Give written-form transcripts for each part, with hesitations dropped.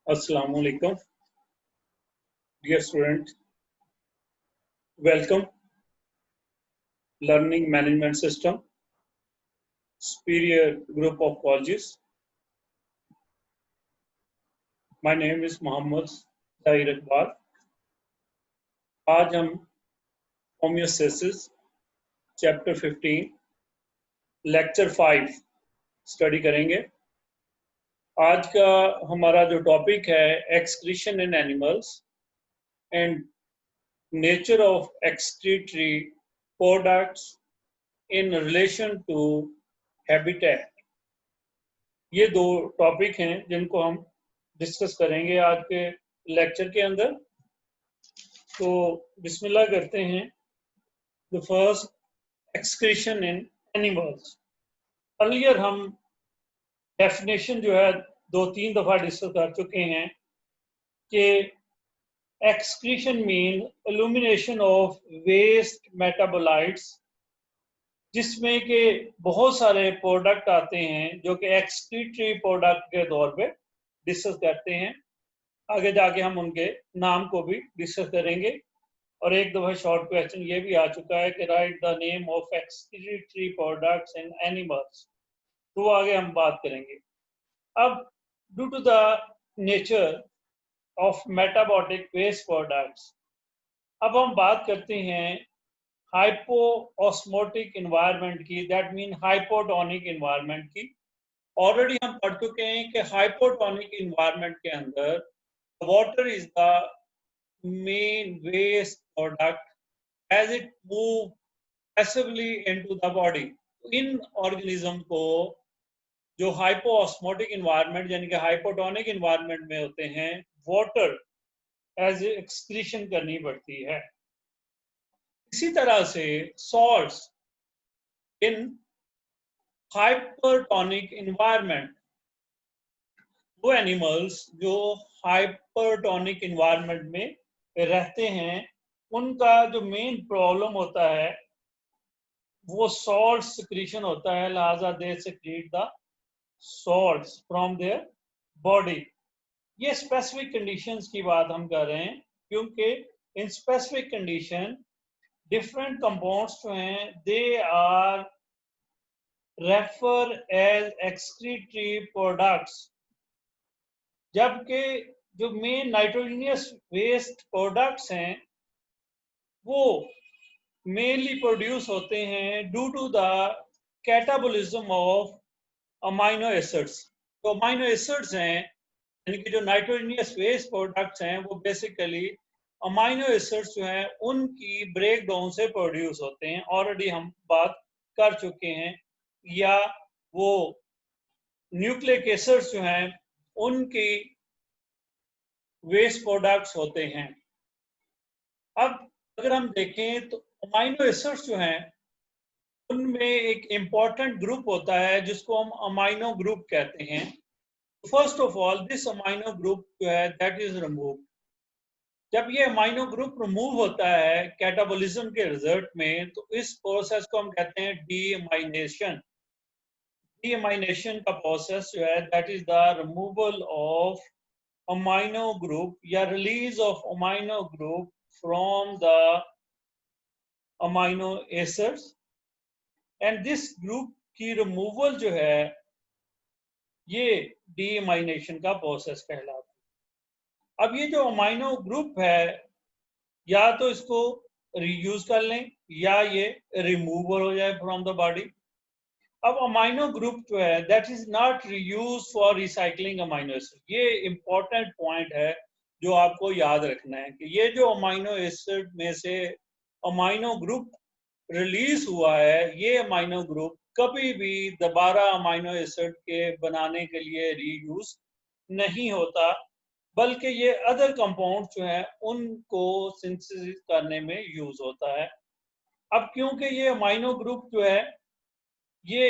Assalamu alaikum, dear student. Welcome, Learning Management System, Superior Group of Colleges. My name is Mohammed Zahir Iqbal. आज हम homeostasis chapter 15 lecture 5 study करेंगे। आज का हमारा जो topic है excretion in animals and nature of excretory products in relation to habitat. ये दो टॉपिक हैं जिनको हम डिस्कस करेंगे आज के लेक्चर के अंदर। तो बिस्मिल्लाह करते हैं। The first, excretion in animals. Earlier हम डेफिनेशन जो है 2-3 दफा डिस्कस कर चुके हैं कि excretion mean elimination of waste metabolites, जिसमें कि बहुत सारे प्रोडक्ट आते हैं जो कि एक्सक्रीटरी प्रोडक्ट के तौर पे डिस्कस करते हैं। आगे जाके हम उनके नाम को भी डिस्कस करेंगे। और एक दफा शॉर्ट क्वेश्चन ये भी आ चुका है कि right the name of excretory products in animals, तो आगे हम बात करेंगे। अब due to the nature of metabolic waste products, अब हम बात करते हैं हाइपोऑस्मोटिक इन्वायरमेंट की, दैट मीन हाइपोटोनिक इन्वायरमेंट की। ऑलरेडी हम पढ़ चुके हैं कि हाइपोटोनिक इन्वायरमेंट के अंदर water is the main waste product as it move passively into the body. इन ऑर्गेनिज्म को जो हाइपोऑस्मोटिक इन्वायरमेंट यानी कि हाइपोटोनिक इन्वायरमेंट में होते हैं, वाटर एज एक्सक्रीशन करनी पड़ती है। इसी तरह से सॉल्ट्स इन हाइपरटोनिक इन्वायरमेंट, वो एनिमल्स जो हाइपरटोनिक इन्वायरमेंट में रहते हैं, उनका जो मेन प्रॉब्लम होता है वो सॉल्ट सिक्रीशन होता है। लिहाजा they secrete the salts from their body. ये स्पेसिफिक कंडीशंस की बात हम कर रहे हैं, क्योंकि in specific condition different compounds जो हैं they are refer as excretory products, जबकि जो मेन नाइट्रोजनियस वेस्ट प्रोडक्ट्स हैं वो मेनली प्रोड्यूस होते हैं due to the catabolism of amino acids. तो अमाइनो एसिड्स हैं, यानी कि जो नाइट्रोजनियस वेस्ट प्रोडक्ट्स हैं वो बेसिकली अमाइनो एसिड्स जो हैं उनकी ब्रेक डाउन से प्रोड्यूस होते हैं। ऑलरेडी हम बात कर चुके हैं। या वो न्यूक्लिक एसिड्स जो हैं उनकी वेस्ट प्रोडक्ट्स होते हैं। अब अगर हम देखें तो अमाइनो एसिड्स जो हैं उनमें एक इम्पॉर्टेंट ग्रुप होता है जिसको हम अमाइनो ग्रुप कहते हैं। First of all this amino group जो है दैट इज रिमूव। जब ये अमाइनो ग्रुप रिमूव होता है कैटाबोलिज्म के रिजल्ट में, तो इस प्रोसेस को हम कहते हैं डीअमाइनेशन। डीअमाइनेशन का प्रोसेस जो है that is the removal of amino group या release of amino group from the amino acids. And this group की रिमूवल जो है ये डीअमाइनेशन का प्रोसेस कहलाता है। अब ये जो अमाइनो ग्रुप है, या तो इसको रीयूज कर लें या ये रिमूवल हो जाए फ्रॉम द बॉडी। अब अमाइनो ग्रुप जो है that is not reuse for recycling amino acid. ये इंपॉर्टेंट पॉइंट है जो आपको याद रखना है कि ये जो अमाइनो एसिड में से अमाइनो ग्रुप रिलीज हुआ है, ये अमाइनो ग्रुप कभी भी दोबारा अमाइनो एसिड के बनाने के लिए रीयूज नहीं होता, बल्कि ये अदर कंपाउंड जो है उनको सिंथेसिस करने में यूज होता है। अब क्योंकि ये अमाइनो ग्रुप जो है ये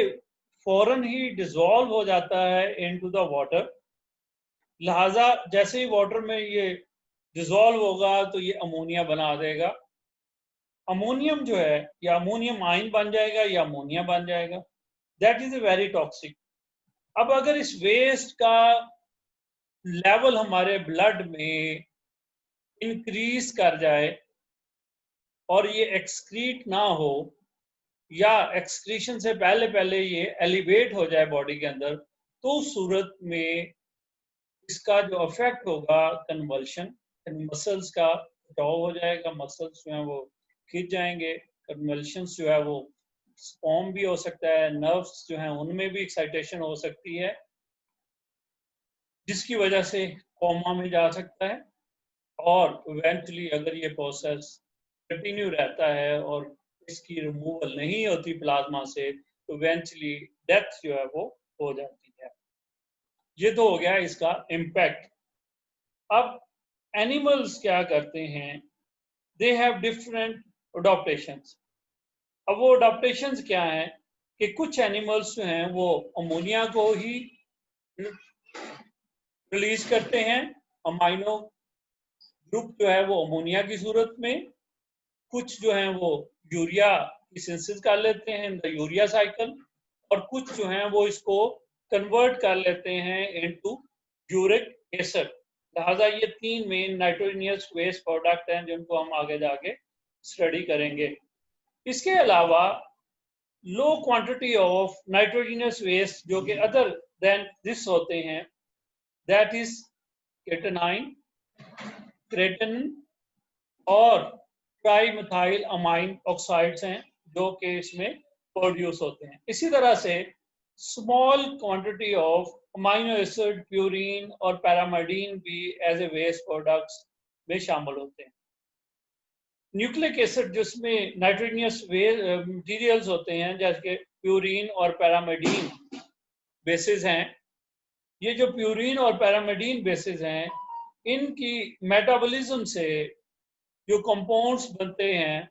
फौरन ही डिसॉल्व हो जाता है इनटू द वाटर, लिहाजा जैसे ही वाटर में ये डिसॉल्व होगा तो ये अमोनिया बना देगा। अमोनियम जो है या अमोनियम आयन बन जाएगा या अमोनिया बन जाएगा। That is a very toxic. अब अगर इस वेस्ट का लेवल हमारे ब्लड में इंक्रीज कर जाए और ये एक्सक्रीट ना हो, या एक्सक्रीशन से पहले पहले ये एलिवेट हो जाए बॉडी के अंदर, तो उस सूरत में इसका जो इफेक्ट होगा कन्वल्शन, मसल्स का कटाव हो जाएगा, मसल्स जो है वो खिंच जाएंगे, कन्वल्शंस जो है वो स्पॉम भी हो सकता है, नर्व्स जो हैं उनमें भी एक्साइटेशन हो सकती है, जिसकी वजह से कोमा में जा सकता है। और इवेंचुअली अगर ये प्रोसेस कंटिन्यू रहता है और इसकी रिमूवल नहीं होती प्लाज्मा से, तो इवेंचुअली डेथ जो है वो हो जाती है। ये तो हो गया इसका इम्पैक्ट। अब एनिमल्स क्या करते हैं, दे हैव डिफरेंट अडॉप्टेशंस। अब वो अडॉप्टेशंस क्या हैं कि कुछ एनिमल्स जो हैं वो अमोनिया को ही रिलीज करते हैं, अमाइनो ग्रुप जो है वो अमोनिया की सूरत में, कुछ जो हैं वो यूरिया की सिंथेसिस कर लेते हैं द यूरिया साइकिल, और कुछ जो हैं वो इसको कन्वर्ट कर लेते हैं इनटू यूरिक एसिड। लिहाजा ये तीन मेन नाइट्रोजनियस वेस्ट प्रोडक्ट हैं जिनको हम आगे जाके स्टडी करेंगे। इसके अलावा low quantity of nitrogenous waste जो कि अदर देन दिस होते हैं, दैट इज केटनाइन, क्रेटन और ट्राईमिथाइल अमाइन ऑक्साइड्स हैं जो कि इसमें प्रोड्यूस होते हैं। इसी तरह से small quantity of amino acid, purine और पैरामाइडिन भी एज ए वेस्ट प्रोडक्ट्स में शामिल होते हैं। न्यूक्लिक एसिड जिसमें नाइट्रोजनियस मटीरियल्स होते हैं जैसे प्यूरिन और पैरामाइडिन बेसिस हैं, ये जो प्यूरिन और पैरामाइडिन बेसिस हैं इनकी मेटाबॉलिज्म से जो कंपाउंड्स बनते हैं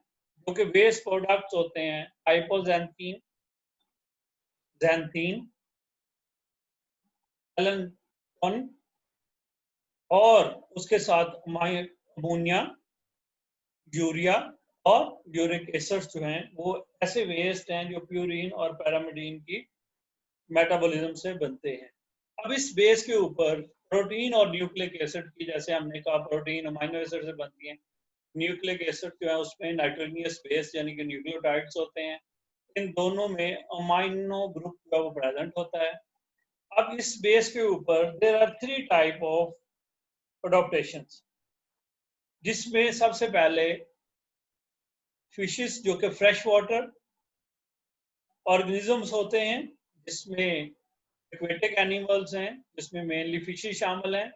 जो कि वेस्ट प्रोडक्ट्स होते हैं, हाइपोजेंथीन, जैंथीन, एलेनोन और उसके साथ अमोनिया, यूरिया और यूरिक एसिड जो हैं वो ऐसे वेस्ट हैं जो प्यूरिन और पैरामाइडिन की मेटाबॉलिज्म से बनते हैं। अब इस बेस के ऊपर प्रोटीन और न्यूक्लिक एसिड की, जैसे हमने कहा प्रोटीन अमाइनो एसिड से बनती हैं, न्यूक्लिक एसिड जो है उसमें नाइट्रोजनियस बेस यानी कि न्यूक्लियोटाइड्स होते हैं, इन दोनों में अमाइनो ग्रुप जो है वो प्रेजेंट होता है। अब इस बेस के ऊपर there are three type of adaptations, जिसमें सबसे पहले फिशेस जो कि फ्रेश वाटर ऑर्गेनिजम्स होते हैं, जिसमें एक्वेटिक एनिमल्स हैं जिसमें मेनली फिशेस शामिल हैं,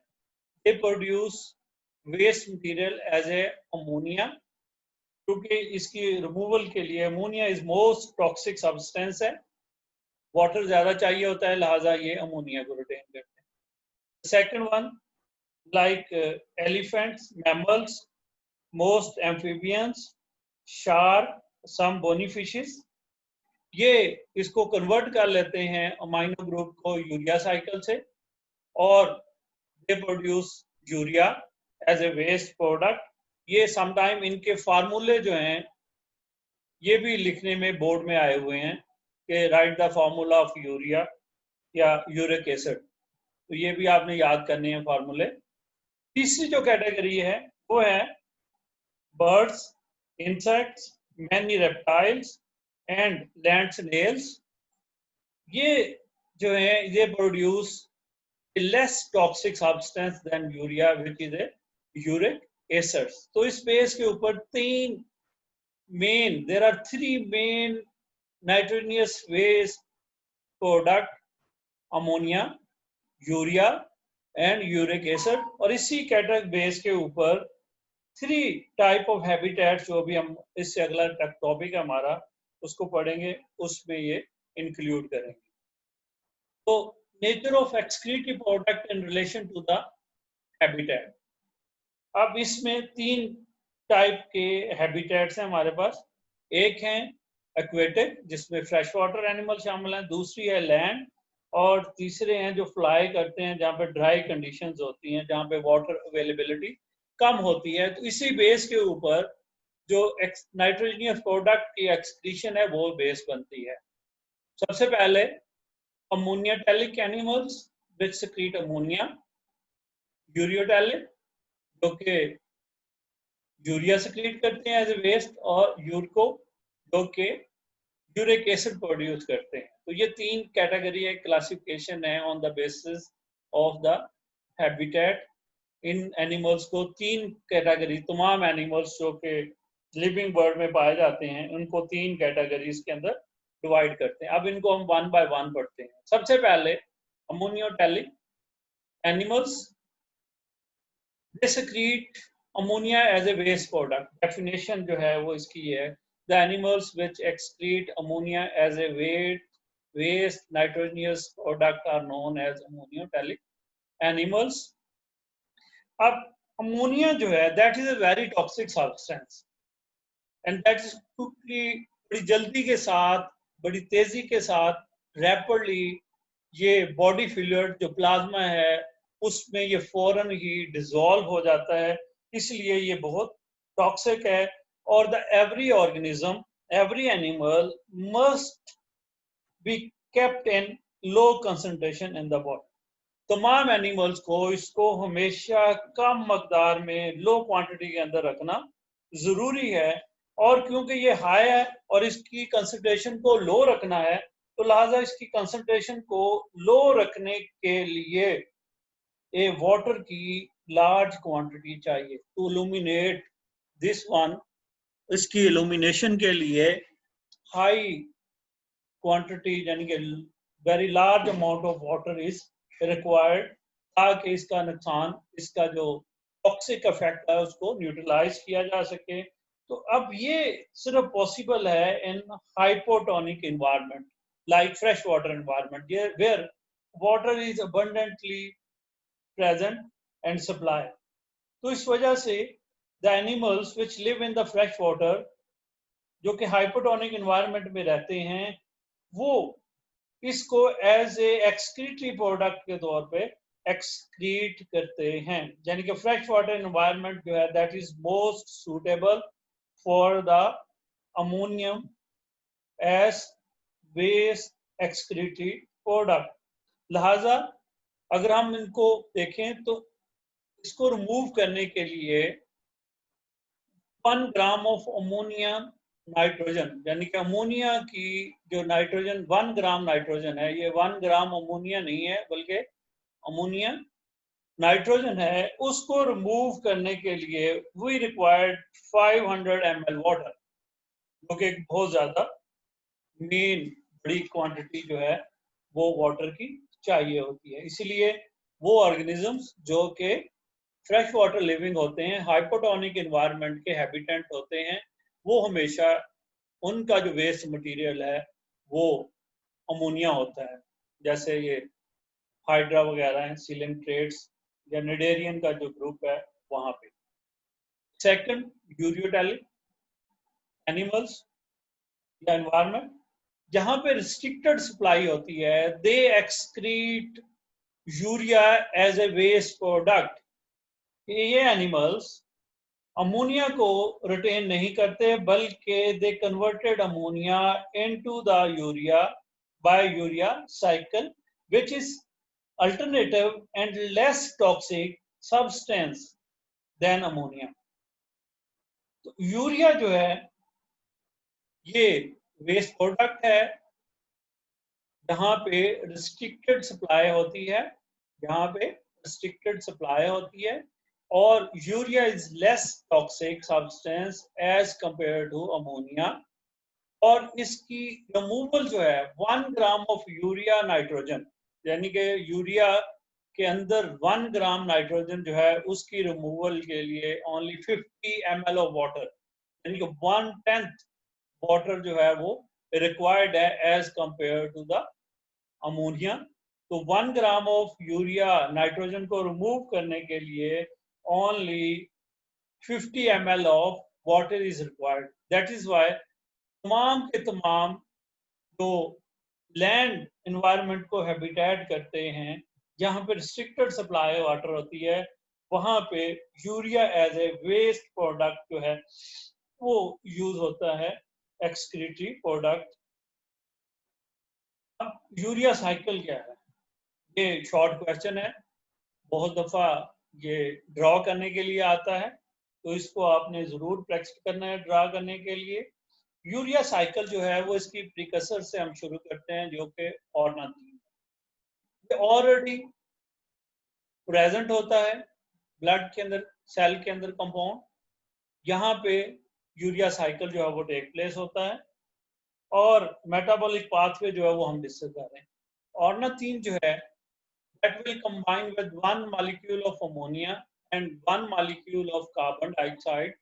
they produce waste material as a ammonia, क्योंकि इसकी रिमूवल के लिए ammonia is most toxic substance है, वाटर ज्यादा चाहिए होता है, लिहाजा ये अमोनिया को रिटेन करते हैं। Second one, like elephants, mammals, most amphibians, shark, some bony fishes, ये इसको कन्वर्ट कर लेते हैं अमाइनो ग्रुप को यूरिया साइकिल से, और they produce urea as a waste product. ये समटाइम इनके फार्मूले जो हैं ये भी लिखने में बोर्ड में आए हुए हैं कि right the formula of urea या यूरिक एसिड, तो ये भी आपने याद करने हैं फार्मूले। तीसरी जो कैटेगरी है वो है birds, insects, many reptiles and land snails. ये जो है ये produce less toxic substance than urea which is a uric acid. तो इस बेस के ऊपर तीन main, there are three main nitrogenous waste product, ammonia, urea and uric acid, और इसी कैटेगरी बेस के ऊपर थ्री टाइप ऑफ हैबिटेट जो भी हम इससे अगला टॉपिक हमारा उसको पढ़ेंगे उसमें ये इंक्लूड करेंगे। तो nature of excretive product in relation to the habitat. अब इसमें तीन टाइप के हैबिटेट्स हैं हमारे पास। एक है एक्वेटिक जिसमें फ्रेश वाटर एनिमल शामिल हैं, दूसरी है लैंड, और तीसरे हैं जो फ्लाई करते हैं जहाँ पे ड्राई कंडीशंस होती हैं, जहाँ पे वाटर अवेलेबिलिटी कम होती है। तो इसी बेस के ऊपर जो नाइट्रोजनियस प्रोडक्ट की एक्सक्रीशन है वो बेस बनती है। सबसे पहले ammonia italic animals which secrete ammonia, ureotelic जो कि यूरिया सेक्रेट करते हैं एज ए वेस्ट, और यूरको जो कि यूरिक एसिड प्रोड्यूस करते हैं। तो ये तीन कैटेगरी है, क्लासिफिकेशन है on the basis of the habitat. In animals को तीन कैटेगरी, तमाम एनिमल्स जो कि लिविंग वर्ल्ड में पाए जाते हैं उनको तीन कैटेगरीज के अंदर डिवाइड करते हैं। अब इनको हम वन बाय वन पढ़ते हैं। सबसे पहले ammonotelic animals, they secrete ammonia as a waste product. Definition जो है वो इसकी है, the animals which excrete ammonia as a waste nitrogenous product are known as ammonotelic animals. अब अमोनिया जो है that is a very toxic substance and that is quickly, बड़ी जल्दी के साथ, बड़ी तेजी के साथ, रैपिडली ये बॉडी फ्लूइड जो प्लाज्मा है उसमें ये फौरन ही डिसॉल्व हो जाता है, इसलिए ये बहुत टॉक्सिक है। और the every organism, every animal must be kept in low concentration in the body. तमाम एनिमल्स को इसको हमेशा कम मकदार में, लो क्वांटिटी के अंदर रखना जरूरी है। और क्योंकि ये हाई है और इसकी कंसंट्रेशन को लो रखना है, तो लिहाजा इसकी कंसंट्रेशन को लो रखने के लिए ए वाटर की लार्ज क्वांटिटी चाहिए टू इल्यूमिनेट दिस वन। इसकी इल्यूमिनेशन के लिए हाई क्वांटिटी यानी कि very large amount of water is required, ताकि इसका नुकसान, इसका जो टॉक्सिक इफेक्ट है उसको न्यूट्रलाइज किया जा सके। तो अब ये सिर्फ पॉसिबल है in hypotonic environment like fresh water environment where water is abundantly present and supply. तो इस वजह से the animals which live in the fresh water, जो कि हाइपोटोनिक इन्वायरमेंट में रहते हैं, वो इसको एज ए एक्सक्रीटरी प्रोडक्ट के तौर पे एक्सक्रीट करते हैं। यानी कि फ्रेश वाटर एनवायरनमेंट जो है that is most suitable for the ammonium as waste excretory product. लिहाजा अगर हम इनको देखें तो इसको रिमूव करने के लिए 1 ग्राम ऑफ अमोनिया नाइट्रोजन, यानी कि अमोनिया की जो नाइट्रोजन 1 ग्राम नाइट्रोजन है, ये 1 ग्राम अमोनिया नहीं है बल्कि अमोनिया नाइट्रोजन है, उसको रिमूव करने के लिए वी रिक्वायर्ड 500 ml वाटर, जो कि बहुत ज्यादा मेन बड़ी क्वांटिटी जो है वो वाटर की चाहिए होती है। इसलिए वो ऑर्गेनिजम्स जो कि फ्रेश वाटर लिविंग होते हैं, हाइपोटोनिक एनवायरनमेंट के हैबिटेंट होते हैं, वो हमेशा उनका जो वेस्ट मटेरियल है वो अमोनिया होता है। जैसे ये हाइड्रा वगैरह हैं, सिलेंट्रेट्स या निडेरियन का जो ग्रुप है वहां पे। सेकंड, यूरियोटैलिक एनिमल्स या एनवायरनमेंट जहां पे रिस्ट्रिक्टेड सप्लाई होती है, they excrete urea as a waste product. ये एनिमल्स अमोनिया को रिटेन नहीं करते बल्कि they converted ammonia into the urea by urea cycle which is alternative and less toxic substance than ammonia. तो यूरिया जो है ये वेस्ट प्रोडक्ट है जहां पे रिस्ट्रिक्टेड सप्लाई होती है, यहाँ पे रिस्ट्रिक्टेड सप्लाई होती है, और urea is less toxic substance as compare to ammonia. और इसकी रिमूवल जो है 1 ग्राम ऑफ यूरिया नाइट्रोजन, यानी कि यूरिया के अंदर 1 ग्राम नाइट्रोजन जो है उसकी रिमूवल के लिए ओनली 50 ml ऑफ वाटर, यानी कि 1/10 वाटर जो है वो रिक्वायर्ड है as compare to the ammonia. तो 1 ग्राम ऑफ यूरिया नाइट्रोजन को रिमूव करने के लिए only 50 ml of water is required. That is why तमाम के तमाम जो लैंड इन्वायरमेंट को हैबिटेट करते हैं, जहाँ पे रिस्ट्रिक्टेड सप्लाई वाटर होती है, वहाँ पे urea as a waste product जो है वो यूज होता है, एक्सक्रीटरी प्रोडक्ट। अब यूरिया साइकिल क्या है, ये शॉर्ट क्वेश्चन है, बहुत दफा ये ड्रॉ करने के लिए आता है, तो इसको आपने जरूर प्रैक्टिस करना है ड्रा करने के लिए। यूरिया साइकिल जो है वो इसकी प्रिकसर से हम शुरू करते हैं, जो कि ऑर्गेनाइज ऑलरेडी प्रेजेंट होता है ब्लड के अंदर, सेल के अंदर कंपाउंड। यहाँ पे यूरिया साइकिल जो है वो टेक प्लेस होता है, और मेटाबॉलिक पाथवे जो है वो हम डिस्कस कर रहे हैं। ऑर्निथीन जो है that will combine with one molecule of ammonia and one molecule of carbon dioxide.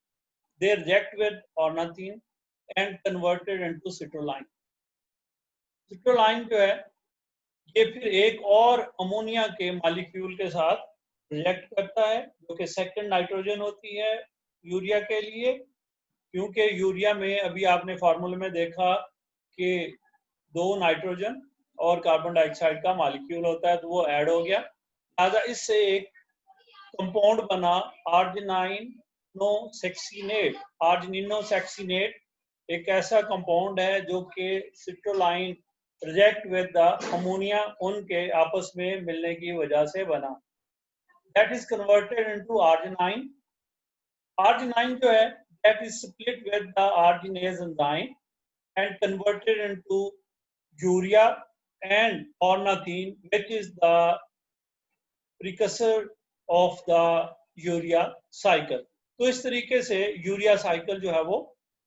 They react with ornithine and converted into citrulline. Citrulline जो है ये फिर एक और अमोनिया के मॉलिक्यूल के साथ रिएक्ट करता है, जो कि सेकंड नाइट्रोजन होती है यूरिया के लिए। क्योंकि यूरिया में अभी आपने फार्मूले में देखा कि 2 नाइट्रोजन और कार्बन डाइऑक्साइड का मॉलिक्यूल होता है, तो वो ऐड हो गया। लिहाजा इससे एक कंपाउंड बना आर्जिनिनोसेक्सिनेट। आर्जिनिनोसेक्सिनेट एक ऐसा कंपाउंड है जो कि सिट्रोलाइन रिजेक्ट विद द अमोनिया उनके आपस में मिलने की वजह से बना। That is converted into arginine. Arginine जो है that is split with the arginase enzyme and converted into urea and ornithine, which is the precursor of the urea cycle. तो इस तरीके से यूरिया साइकिल जो है वो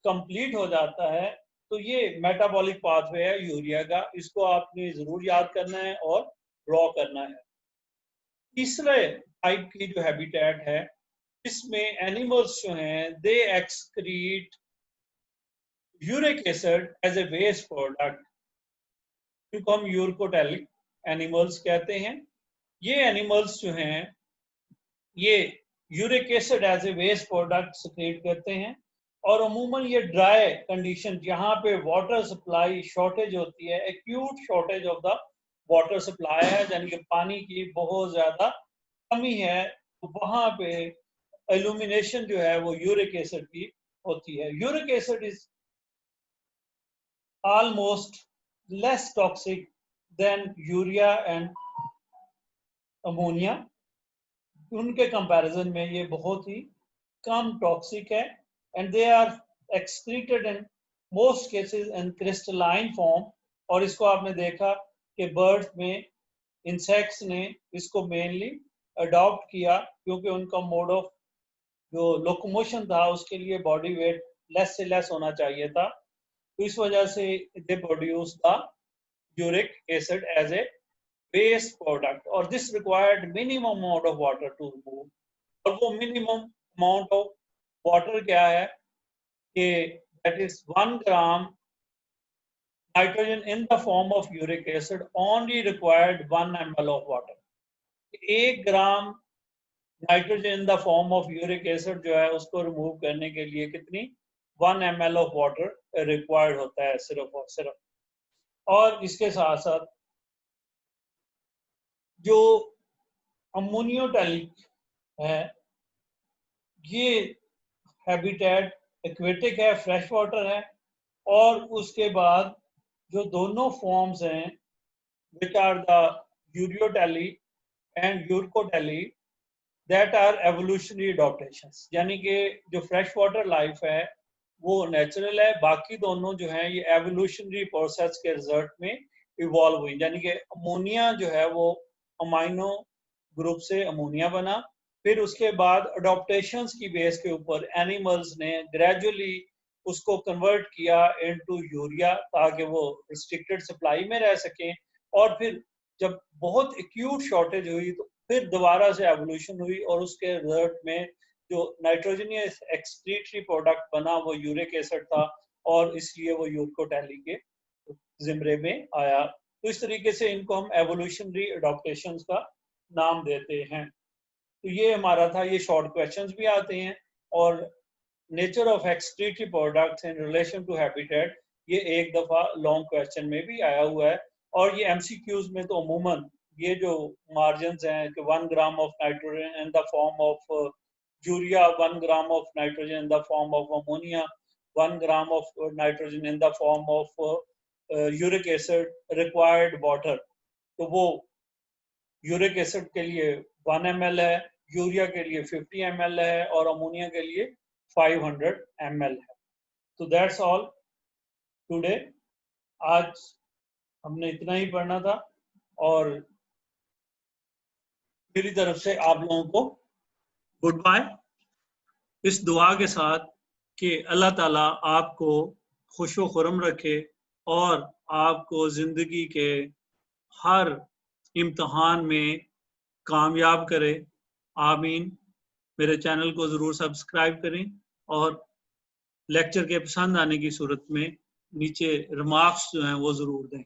कंप्लीट हो जाता है। तो ये मेटाबॉलिक पाथवे है यूरिया का, इसको आपने जरूर याद करना है और ड्रॉ करना है। तीसरे टाइप की जो हैबिटेट है, इसमें एनिमल्स जो हैं they excrete uric acid as a waste product, जिनको हम यूरकोटेलिक एनिमल्स कहते हैं। ये एनिमल्स जो हैं ये uric acid as a waste product secrete करते हैं, और अमूमन ये ड्राई कंडीशन जहाँ पे वाटर सप्लाई शॉर्टेज होती है, acute shortage of the water supply है, यानी कि पानी की बहुत ज़्यादा कमी है, तो वहाँ पे एल्यूमिनेशन जो है वो यूरिक एसिड की होती है। Uric acid is almost less toxic than urea and ammonia. उनके कंपैरिजन में ये बहुत ही कम टॉक्सिक है, and they are excreted in most cases in crystalline form. और इसको आपने देखा कि बर्ड्स में इंसेक्ट्स ने इसको मेनली अडॉप्ट किया, क्योंकि उनका मोड ऑफ जो लोकोमोशन था उसके लिए बॉडी वेट लेस से लेस होना चाहिए था, तो इस वजह से they produce the uric acid as a base product, और this required minimum amount of water to remove. और वो मिनिमम अमाउंट ऑफ वाटर क्या है कि that is 1 gram nitrogen in the form of uric acid only required 1 ml of water. 1 gram nitrogen in the form of uric acid जो है उसको remove करने के लिए कितनी 1 ml ऑफ वाटर रिक्वायर्ड होता है सिर्फ और सिर्फ। और इसके साथ साथ जो अमोनियोटैलिक है ये हैबिटेट एक्वेटिक है, फ्रेश वाटर है, और उसके बाद जो दोनों फॉर्म्स हैं which are the ureotely and uricotely that are evolutionary adaptations, यानी कि जो फ्रेश वाटर लाइफ है वो नेचुरल है, बाकी दोनों जो हैं ये एवोल्यूशनरी प्रोसेस के रिजल्ट में इवॉल्व हुई। यानी कि अमोनिया जो है वो अमाइनो ग्रुप से अमोनिया बना, फिर उसके बाद अडॉप्टेशंस की बेस के ऊपर एनिमल्स ने ग्रेजुअली उसको कन्वर्ट किया इनटू यूरिया, ताकि वो रिस्ट्रिक्टेड सप्लाई में रह सकें। और फिर जब बहुत एक्यूट शॉर्टेज हुई तो फिर दोबारा से एवोल्यूशन हुई, और उसके रिजल्ट में जो नाइट्रोजनियस एक्सक्रीटरी प्रोडक्ट बना वो यूरिक एसिड था, और इसलिए वो यूरकोटैली के जिम्रे में आया। तो इस तरीके से इनको हम एवोल्यूशनरी अडॉप्टेशंस का नाम देते हैं। तो ये हमारा था, ये शॉर्ट क्वेश्चंस भी आते हैं, और nature of excretory products in relation to habitat ये एक दफा लॉन्ग क्वेश्चन में भी आया हुआ है। और ये एमसीक्यूज में तो अमूमन ये जो मार्जिन हैं कि 1 gram of nitrogen in the form of urea, 1 gram of nitrogen in the form of ammonia, 1 gram of nitrogen in the form of uric acid required water, तो वो यूरिक एसिड के लिए 1 ml है, urea के लिए 50 ml है और ammonia के लिए 500 ml है। तो दैट्स ऑल टुडे। आज हमने इतना ही पढ़ना था और मेरी तरफ से आप लोगों को गुड बाय, इस दुआ के साथ कि अल्लाह ताला आपको खुशो खुरम रखे और आपको ज़िंदगी के हर इम्तहान में कामयाब करे। आमीन। मेरे चैनल को ज़रूर सब्सक्राइब करें और लेक्चर के पसंद आने की सूरत में नीचे रिमार्क्स जो हैं वो ज़रूर दें।